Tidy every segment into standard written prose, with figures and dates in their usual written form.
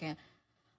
चुके हैं।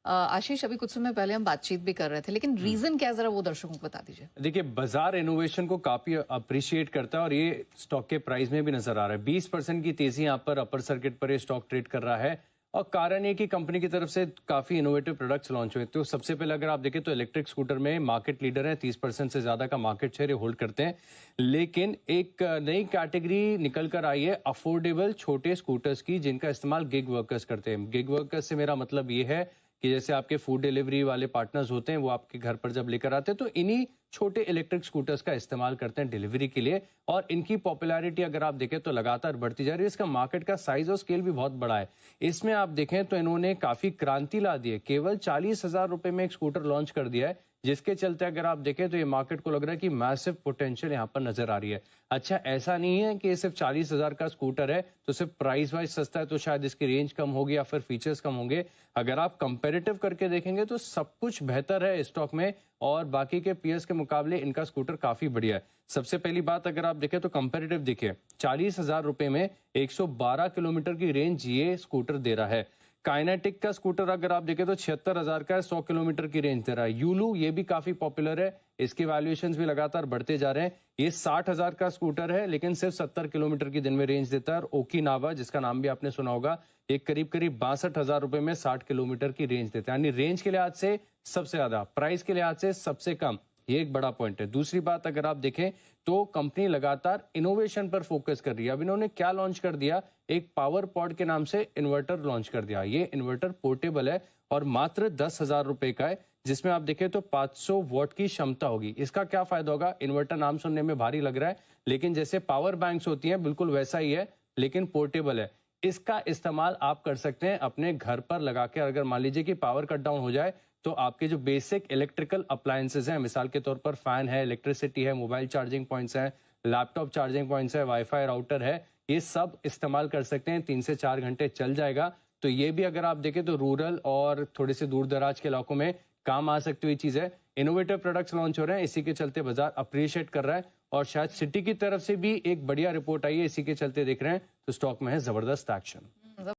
आशीष, अभी कुछ समय पहले हम बातचीत भी कर रहे थे, लेकिन रीजन क्या है जरा वो दर्शकों को बता दीजिए। देखिए, बाजार इनोवेशन को काफी अप्रिशिएट करता है और ये स्टॉक के प्राइस में भी नजर आ रहा है। 20% की तेजी यहाँ पर अपर सर्किट पर ये स्टॉक ट्रेड कर रहा है और कारण ये कि कंपनी की तरफ से काफी इनोवेटिव प्रोडक्ट्स लॉन्च हुए। तो सबसे पहले अगर आप देखें तो इलेक्ट्रिक स्कूटर में मार्केट लीडर है, 30% से ज्यादा का मार्केट शेयर होल्ड करते हैं। लेकिन एक नई कैटेगरी निकल कर आई है अफोर्डेबल छोटे स्कूटर्स की, जिनका इस्तेमाल गिग वर्कर्स करते हैं। गिग वर्कर्स से मेरा मतलब ये है कि जैसे आपके फूड डिलीवरी वाले पार्टनर्स होते हैं, वो आपके घर पर जब लेकर आते हैं तो इन्हीं छोटे इलेक्ट्रिक स्कूटर्स का इस्तेमाल करते हैं डिलीवरी के लिए। और इनकी पॉपुलैरिटी अगर आप देखें तो लगातार बढ़ती जा रही है। इसका मार्केट का साइज और स्केल भी बहुत बड़ा है। इसमें आप देखें तो इन्होंने काफी क्रांति ला दी है। केवल 40,000 रुपए में एक स्कूटर लॉन्च कर दिया है, जिसके चलते अगर आप देखें तो ये मार्केट को लग रहा है कि मैसिव पोटेंशियल यहाँ पर नजर आ रही है। अच्छा, ऐसा नहीं है कि ये सिर्फ 40,000 का स्कूटर है तो सिर्फ प्राइस वाइज सस्ता है तो शायद इसकी रेंज कम होगी या फिर फीचर्स कम होंगे। अगर आप कंपैरेटिव करके देखेंगे तो सब कुछ बेहतर है स्टॉक में और बाकी के पीएस के मुकाबले इनका स्कूटर काफी बढ़िया है। सबसे पहली बात अगर आप देखें तो कंपैरेटिव देखिए, 40,000 रुपए में 112 किलोमीटर की रेंज ये स्कूटर दे रहा है। काइनेटिक का स्कूटर अगर आप देखें तो 76,000 का है, 100 किलोमीटर की रेंज दे रहा है। यूलू ये भी काफी पॉपुलर है, इसके वैल्यूएशंस भी लगातार बढ़ते जा रहे हैं। ये 60,000 का स्कूटर है लेकिन सिर्फ 70 किलोमीटर की दिन में रेंज देता है। और ओकिनावा, जिसका नाम भी आपने सुना होगा, एक करीब 62,000 रुपए में 60 किलोमीटर की रेंज देता है। यानी रेंज के लिहाज से सबसे ज्यादा, प्राइस के लिहाज से सबसे कम। ये एक बड़ा पॉइंट है। दूसरी बात अगर आप देखें तो कंपनी लगातार इनोवेशन पर फोकस कर रही है। अब इन्होंने क्या लॉन्च कर दिया, एक पावर पॉड के नाम से इन्वर्टर लॉन्च कर दिया। ये इन्वर्टर पोर्टेबल है और मात्र 10,000 रुपए का है, जिसमें आप देखें तो 500 वॉट की क्षमता होगी। इसका क्या फायदा होगा, इन्वर्टर नाम सुनने में भारी लग रहा है लेकिन जैसे पावर बैंक्स होती हैं बिल्कुल वैसा ही है, लेकिन पोर्टेबल है। इसका इस्तेमाल आप कर सकते हैं अपने घर पर लगा के। अगर मान लीजिए कि पावर कट डाउन हो जाए तो आपके जो बेसिक इलेक्ट्रिकल अप्लायंसेज हैं, मिसाल के तौर पर फैन है, इलेक्ट्रिसिटी है, मोबाइल चार्जिंग पॉइंट्स हैं, लैपटॉप चार्जिंग पॉइंट्स है, वाईफाई राउटर है, ये सब इस्तेमाल कर सकते हैं। 3 से 4 घंटे चल जाएगा। तो ये भी अगर आप देखें तो रूरल और थोड़े से दूर दराज के इलाकों में काम आ सकती हुई चीज है। इनोवेटिव प्रोडक्ट्स लॉन्च हो रहे हैं, इसी के चलते बाजार अप्रिशिएट कर रहा है। और शायद सिटी की तरफ से भी एक बढ़िया रिपोर्ट आई है, इसी के चलते देख रहे हैं तो स्टॉक में है जबरदस्त एक्शन।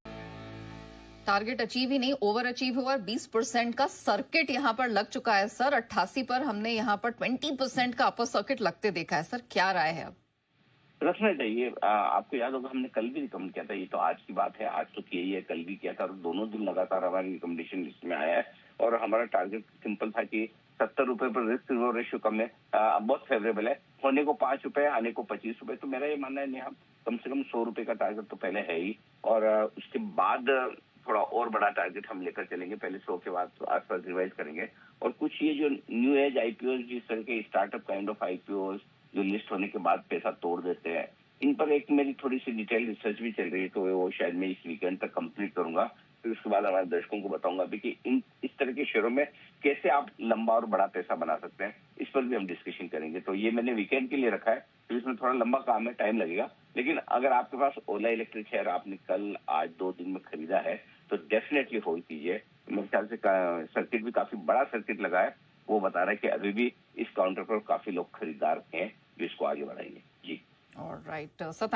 टारगेट अचीव ही नहीं, ओवर अचीव हुआ। 20% का सर्किट यहाँ पर लग चुका है सर। 88 पर हमने यहाँ पर 20% का अपर सर्किट लगते देखा है सर, क्या राय है अब? रखना चाहिए। आपको याद होगा हमने कल भी रिकमेंड किया था, ये तो आज की बात है, आज तो किया ही है, कल भी किया था और दोनों दिन लगातार हमारी रिकमेंडेशन लिस्ट में आया है। और हमारा टारगेट सिंपल था कि 70 रुपए पर रिस्क रिवॉर्ड रेशियो कम है, बहुत फेवरेबल है। होने को 5 रुपए, आने को 25 रुपए। तो मेरा ये मानना है नेहा, कम से कम 100 रुपए का टारगेट तो पहले है ही और उसके बाद थोड़ा और बड़ा टारगेट हम लेकर चलेंगे। पहले 100 के बाद आसपास रिवाइज करेंगे। और कुछ ये जो न्यू एज आईपीओ, जिस तरह के स्टार्टअप काइंड ऑफ आईपीओ जो लिस्ट होने के बाद पैसा तोड़ देते हैं, इन पर एक मेरी थोड़ी सी डिटेल रिसर्च भी चल रही है, तो वो शायद मैं इस वीकेंड तक कंप्लीट करूंगा। फिर उसके बाद हमारे दर्शकों को बताऊंगा भी कि इस तरह के शेयरों में कैसे आप लंबा और बड़ा पैसा बना सकते हैं, इस पर भी हम डिस्कशन करेंगे। तो ये मैंने वीकेंड के लिए रखा है, तो इसमें थोड़ा लंबा काम है, टाइम लगेगा। लेकिन अगर आपके पास ओला इलेक्ट्रिक शेयर आपने कल आज 2 दिन में खरीदा है तो डेफिनेटली होल्ड कीजिए। मेरे ख्याल से सर्किट भी काफी बड़ा सर्किट लगा है, वो बता रहा है कि अभी भी इस काउंटर पर काफी लोग खरीदार हैं जो इसको आगे बढ़ाएंगे। जी ऑलराइट सर,